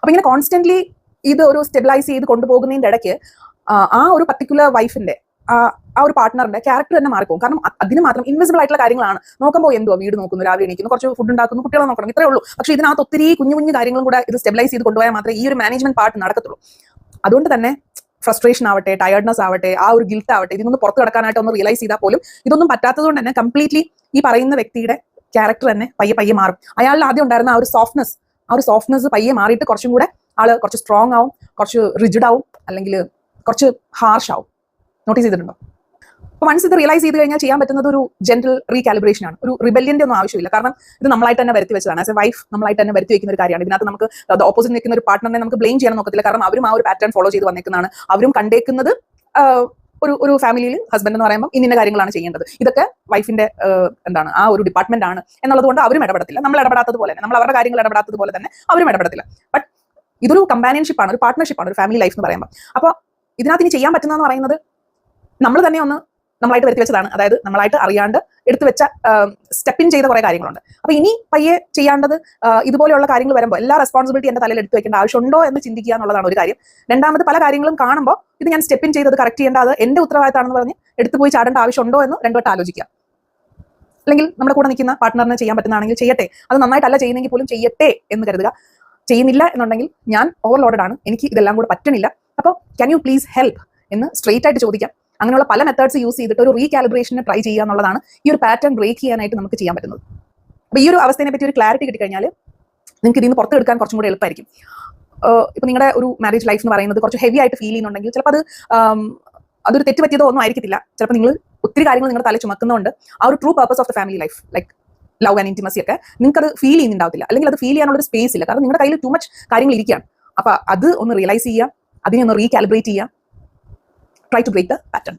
അപ്പൊ ഇങ്ങനെ കോൺസ്റ്റന്റ്ലി ഇത് ഒരു സ്റ്റെബിലൈസ് ചെയ്ത് കൊണ്ടുപോകുന്നതിന്റെ ഇടയ്ക്ക് ആ ഒരു പർട്ടിക്കുലർ വൈഫിന്റെ ആ ഒരു പാർട്ട്ണറിന്റെ ക്യാരക്ടർ തന്നെ മാറിപ്പോകും. കാരണം അതിന് മാത്രം ഇൻവിസിബിൾ ആയിട്ടുള്ള കാര്യങ്ങളാണ്. നോക്കുമ്പോൾ എന്തോ വീട് നോക്കുന്നു, രാവിലെ എണീക്കുന്നു, കുറച്ച് ഫുഡ് ഉണ്ടാക്കുന്നു, കുട്ടികളെ നോക്കണം, ഇത്രേ ഉള്ളൂ. പക്ഷേ ഇതിനകത്ത് ഒത്തിരി കുഞ്ഞു കുഞ്ഞു കാര്യങ്ങളും കൂടെ ഇത് സ്റ്റെബിലൈസ് ചെയ്ത് കൊണ്ടുപോയാൽ മാത്രമേ ഈ ഒരു മാനേജ്മെന്റ് പാർട്ട് നടക്കത്തുള്ളൂ. അതുകൊണ്ട് തന്നെ ഫ്രസ്ട്രേഷൻ ആവട്ടെ, ടയർഡ്നെസ് ആവട്ടെ, ആ ഒരു ഗിൽട്ട് ആവട്ടെ, ഇതിനൊന്ന് പുറത്ത് കിടക്കാനായിട്ട് ഒന്ന് റിയലൈസ് ചെയ്താൽ പോലും ഇതൊന്നും പറ്റാത്തതുകൊണ്ട് തന്നെ കംപ്ലീറ്റ്ലി ഈ പറയുന്ന വ്യക്തിയുടെ ക്യാരക്ടർ തന്നെ പയ്യെ മാറും. അയാളിൽ ആദ്യം ഉണ്ടായിരുന്ന ആ ഒരു സോഫ്റ്റ്നെസ് പയ്യെ മാറിയിട്ട് കുറച്ചും കൂടെ ആള് കുറച്ച് സ്ട്രോങ് ആവും, കുറച്ച് റിജിഡ് ആവും, അല്ലെങ്കിൽ കുറച്ച് ഹാർഷ് ആവും. നോട്ടീസ് ചെയ്തിട്ടുണ്ടോ? അപ്പോൾ വൺസ് ഇത് റിയലൈസ് ചെയ്ത് കഴിഞ്ഞാൽ ചെയ്യാൻ പറ്റുന്നത് ഒരു ജെന്റൽ റീകാലിബ്രേഷൻ ആണ്. ഒരു റിബല്യന്റെ ഒന്നും ആവശ്യമില്ല. കാരണം ഇത് നമ്മളായിട്ട് തന്നെ വരുത്തി വെച്ചതാണ്. ആസ് എ വൈഫ് നമ്മളായിട്ട് തന്നെ വരുത്തി വെക്കുന്ന ഒരു കാര്യമാണ്. ഇതിനകത്ത് നമുക്ക് ഓപ്പോസിറ്റ് നിൽക്കുന്ന ഒരു പാർട്ട്ണറിനെ നമുക്ക് ബ്ലെയിം ചെയ്യാൻ നോക്കത്തില്ല. കാരണം അവരും ആ ഒരു പാറ്റേൺ ഫോളോ ചെയ്ത് വന്നേക്കുന്നതാണ്. അവരും കണ്ടേക്കുന്നത് ഒരു ഫാമിലിയിൽ ഹസ്ബൻഡ് എന്ന് പറയുമ്പോൾ ഇന്ന കാര്യങ്ങളാണ് ചെയ്യേണ്ടത്. ഇതൊക്കെ വൈഫിന്റെ ആ ഒരു ഡിപ്പാർട്ട്മെന്റ് ആണ് എന്നുള്ളത് കൊണ്ട് അവരും ഇടപെടത്തില്ല. നമ്മൾ ഇടപെടാത്തത് പോലെ തന്നെ, നമ്മൾ അവരുടെ കാര്യങ്ങൾ ഇടപെടാത്തത് പോലെ തന്നെ അവരും ഇടപെടത്തില്ല. ബട്ട് ഇതൊരു കമ്പാനിയൻഷിപ്പാണ്, ഒരു പാർട്ട്ണർഷിപ്പാണ്, ഒരു ഫാമിലി ലൈഫ് എന്ന് പറയുമ്പോൾ. അപ്പോൾ ഇതിനകത്ത് ഇനി ചെയ്യാൻ പറ്റുന്നതെന്ന് പറയുന്നത് നമ്മൾ തന്നെ ഒന്ന് നമ്മളായിട്ട് വരുത്തി വെച്ചതാണ്. അതായത് നമ്മളായിട്ട് അറിയാണ്ട് എടുത്തു വെച്ച സ്റ്റെപ്പിൻ ചെയ്ത കുറെ കാര്യങ്ങളുണ്ട്. അപ്പൊ ഇനി പയ്യെ ചെയ്യേണ്ടത് ഇതുപോലെയുള്ള കാര്യങ്ങൾ വരുമ്പോൾ എല്ലാ റെസ്പോൺസിബിലിറ്റി എന്റെ തലയിൽ എടുത്തു വെക്കേണ്ട ആവശ്യമുണ്ടോ എന്ന് ചിന്തിക്കുക എന്നുള്ളതാണ് ഒരു കാര്യം. രണ്ടാമത്, പല കാര്യങ്ങളും കാണുമ്പോൾ ഇത് ഞാൻ സ്റ്റെപ്പിൻ ചെയ്തത് കറക്റ്റ് ചെയ്യേണ്ട, അത് എന്റെ ഉത്തരവാദിത്തമാണെന്ന് പറഞ്ഞ് എടുത്തു പോയി ചാടേണ്ട ആവശ്യമുണ്ടോ എന്ന് രണ്ടുവട്ടം ആലോചിക്കുക. അല്ലെങ്കിൽ നമ്മുടെ കൂടെ നിൽക്കുന്ന പാർട്ട്ണറിന് ചെയ്യാൻ പറ്റുന്നതാണെങ്കിൽ ചെയ്യട്ടെ, അത് നന്നായിട്ടല്ല ചെയ്യുന്നെങ്കിൽ പോലും ചെയ്യട്ടെ എന്ന് കരുതുക. ചെയ്യുന്നില്ല എന്നുണ്ടെങ്കിൽ ഞാൻ ഓവർലോഡഡ് ആണ്, എനിക്ക് ഇതെല്ലാം കൂടെ പറ്റണില്ല, അപ്പോൾ ക്യാൻ യു പ്ലീസ് ഹെൽപ്പ് എന്ന് സ്ട്രെയിറ്റ് ആയിട്ട് ചോദിക്കാം. അങ്ങനെയുള്ള പല മെത്തേഡ്സ് യൂസ് ചെയ്തിട്ട് ഒരു റീകാലിബ്രേഷന് ട്രൈ ചെയ്യുക എന്നുള്ളതാണ് ഈ ഒരു പാറ്റേൺ ബ്രേക്ക് ചെയ്യാനായിട്ട് നമുക്ക് ചെയ്യാൻ പറ്റുന്നത്. അപ്പോൾ ഈ ഒരു അവസ്ഥയെ പറ്റി ഒരു ക്ലാരിറ്റി കിട്ടിക്കഴിഞ്ഞാൽ നിങ്ങൾക്ക് ഇതിൽ നിന്ന് പുറത്തെടുക്കാൻ കുറച്ചും കൂടി എളുപ്പമായിരിക്കും. ഇപ്പൊ നിങ്ങളുടെ ഒരു മാരേജ് ലൈഫ് എന്ന് പറയുന്നത് കുറച്ച് ഹെവി ആയിട്ട് ഫീൽ ചെയ്യുന്നുണ്ടെങ്കിൽ ചിലപ്പോൾ അതൊരു തെറ്റ് പറ്റിയതോ ഒന്നും ആയിരിക്കത്തില്ല. ചിലപ്പോൾ നിങ്ങൾ ഒത്തിരി കാര്യങ്ങൾ നിങ്ങളുടെ തല ചുമക്കുന്നതുകൊണ്ട് ആ ഒരു true purpose of the family life, like love and intimacy ഒക്കെ നിങ്ങൾക്ക് അത് ഫീൽ ചെയ്യുന്നുണ്ടാവില്ല, അല്ലെങ്കിൽ അത് ഫീൽ ചെയ്യാനുള്ള ഒരു സ്പേസ് ഇല്ല. കാരണം നിങ്ങളുടെ കയ്യിൽ ടു മച്ച് കാര്യങ്ങൾ ഇരിക്കുകയാണ്. അപ്പൊ അത് ഒന്ന് റിയലൈസ് ചെയ്യുക, അതിനെ ഒന്ന് റീകാലിബ്രേറ്റ് ചെയ്യുക. Try to break the pattern.